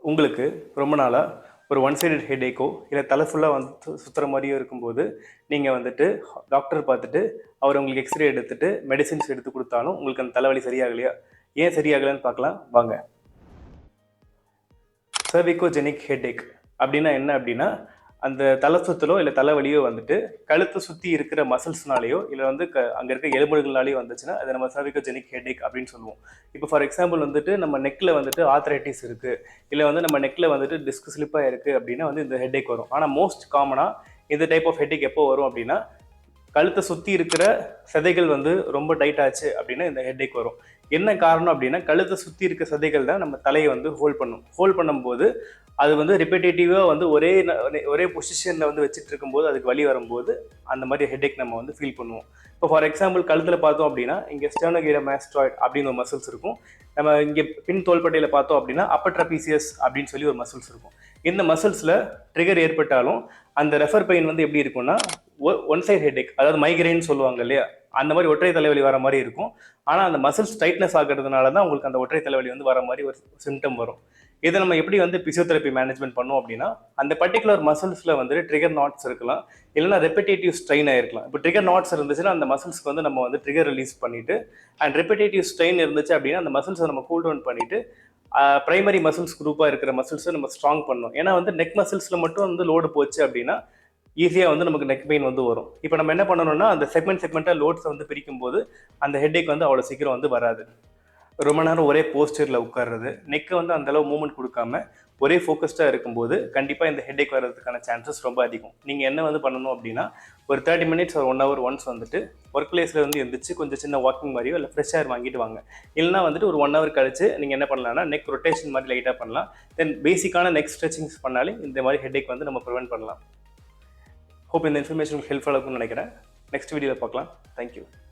உங்களுக்கு ரொம்ப நாளாக ஒரு ஒன் சைடட் ஹெட்டேக்கோ இல்லை தலை ஃபுல்லாக வந்து சுற்றுற மாதிரியோ இருக்கும்போது நீங்கள் வந்துட்டு டாக்டர் பார்த்துட்டு அவர் உங்களுக்கு எக்ஸ்ரே எடுத்துட்டு மெடிசின்ஸ் எடுத்து கொடுத்தாலும் உங்களுக்கு அந்த தலைவலி சரியாகலையா? ஏன் சரியாகலைன்னு பார்க்கலாம் வாங்க. சர்விகோஜெனிக் ஹெட்டேக் அப்படின்னா என்ன அப்படின்னா, அந்த தலை சுத்தலோ இல்லை தலைவலியோ வந்துட்டு கழுத்தை சுற்றி இருக்கிற மசில்ஸ்னாலேயோ இல்லை வந்து அங்கே இருக்க எலும்புகள்னாலேயோ வந்துச்சுன்னா அதை நம்ம சர்விகோஜெனிக் ஹெட்டேக் அப்படின்னு சொல்லுவோம். இப்போ ஃபார் எக்ஸாம்பிள் வந்துட்டு நம்ம நெக்கில் வந்துட்டு ஆர்த்ரைட்டிஸ் இருக்குது, இல்லை வந்து நம்ம நெக்கில் வந்துட்டு டிஸ்க் ஸ்லிப்பாக இருக்குது அப்படின்னா வந்து இந்த ஹெட்டேக் வரும். ஆனால் மோஸ்ட் காமனாக இந்த டைப் ஆஃப் ஹெட்டேக் எப்போ வரும் அப்படின்னா, கழுத்தை சுற்றி இருக்கிற சதைகள் வந்து ரொம்ப டைட் ஆச்சு அப்படின்னா இந்த ஹெட்டேக் வரும். என்ன காரணம் அப்படின்னா, கழுத்தை சுற்றி இருக்க சதைகள் தான் நம்ம தலையை வந்து ஹோல்ட் பண்ணும்போது அது வந்து ரிப்பீட்டேட்டிவாக வந்து ஒரே பொசிஷனில் வந்து வச்சுட்டு இருக்கும்போது அதுக்கு வலி வரும்போது அந்த மாதிரி ஹெட்டேக் நம்ம வந்து ஃபீல் பண்ணுவோம். இப்போ ஃபார் எக்ஸாம்பிள் கழுத்தில் பார்த்தோம் அப்படின்னா இங்கே ஸ்டெர்னோகிராமாஸ்டாய்ட் அப்படின்னு ஒரு மசில்ஸ் இருக்கும். நம்ம இங்கே பின் தோள்பட்டையில் பார்த்தோம் அப்படின்னா அப்பர் ட்ரபீசியஸ் அப்படின்னு சொல்லி ஒரு மசில்ஸ் இருக்கும். இந்த மசில்ஸில் ட்ரிகர் ஏற்பட்டாலும் அந்த ரெஃபர் பெயின் வந்து எப்படி இருக்கும்னா ஒன் சைட் ஹெட்டேக், அதாவது மைக்ரைன் சொல்லுவாங்க இல்லையா, அந்த மாதிரி ஒற்றை தலைவலி வர மாதிரி இருக்கும். ஆனால் அந்த மசில்ஸ் டைட்னஸ் ஆகிறதுனால தான் உங்களுக்கு அந்த ஒற்றை தலைவலி வந்து வர மாதிரி ஒரு சிம்டம் வரும். இதை நம்ம எப்படி வந்து பிசியோதெரப்பி மேனேஜ்மெண்ட் பண்ணோம் அப்படின்னா, அந்த பர்டிகுலர் மசில்ஸில் வந்து ட்ரிகர் நாட்ஸ் இருக்கலாம், இல்லைனா ரெப்பிட்டேட்டிவ் ஸ்ட்ரெயின் ஆயிருக்கலாம். இப்போ ட்ரிகர் நாட்ஸ் இருந்துச்சுன்னா அந்த மசில்ஸ்க்கு வந்து நம்ம வந்து ட்ரிகர் ரிலீஸ் பண்ணிட்டு, அண்ட் ரெப்பிட்டேட்டிவ் ஸ்ட்ரெயின் இருந்துச்சு அப்படின்னா அந்த மசில்ஸை நம்ம கூல் டவுன் பண்ணிட்டு பிரைமரி மசில்ஸ் குரூப்பாக இருக்கிற மசில்ஸை நம்ம ஸ்ட்ராங் பண்ணணும். ஏன்னா வந்து நெக் மசில்ஸில் மட்டும் வந்து லோடு போச்சு அப்படின்னா ஈஸியாக வந்து நமக்கு நெக் பெயின் வந்து வரும். இப்போ நம்ம என்ன பண்ணணும்னா அந்த செக்மெண்ட்டாக லோட்ஸை வந்து பிரிக்கும் போது அந்த ஹெட்டேக் வந்து அவ்வளோ சீக்கிரம் வந்து வராது. ரொம்ப நேரம் ஒரே போஸ்டரில் உட்கார்றது, நெக்கை வந்து அந்தளவு மூவ்மெண்ட் கொடுக்காம ஒரே ஃபோக்கஸ்டாக இருக்கும்போது கண்டிப்பாக இந்த ஹெட்டேக் வர்றதுக்கான சான்சஸ் ரொம்ப அதிகம். நீங்கள் என்ன வந்து பண்ணணும் அப்படின்னா, ஒரு 30 மினிட்ஸ் ஒரு 1 ஹவர் ஒன்ஸ் வந்துட்டு ஒர்க் பிளேஸில் வந்து எழுந்திரிச்சு கொஞ்சம் சின்ன வாக்கிங் மாதிரியோ இல்லை ஃப்ரெஷ் ஏர் வாங்கிட்டு வாங்க. இல்லைனா வந்துட்டு ஒரு 1 ஹவர் கழிச்சு நீங்கள் என்ன பண்ணலாம்னா நெக் ரொட்டேஷன் மாதிரி லைட்டாக பண்ணலாம். தென் பேசிக்கான நெக் ஸ்ட்ரெச்சிங்ஸ் பண்ணாலே இந்த மாதிரி ஹெட்டேக் வந்து நம்ம ப்ரிவென்ட் பண்ணலாம். ஹோப் இந்த இன்ஃபர்மேஷன் ஹெல்ப்ஃபுல்லாக இருக்கும்னு நினைக்கிறேன். நெக்ஸ்ட் வீடியோவில் பார்க்கலாம். தேங்க்யூ.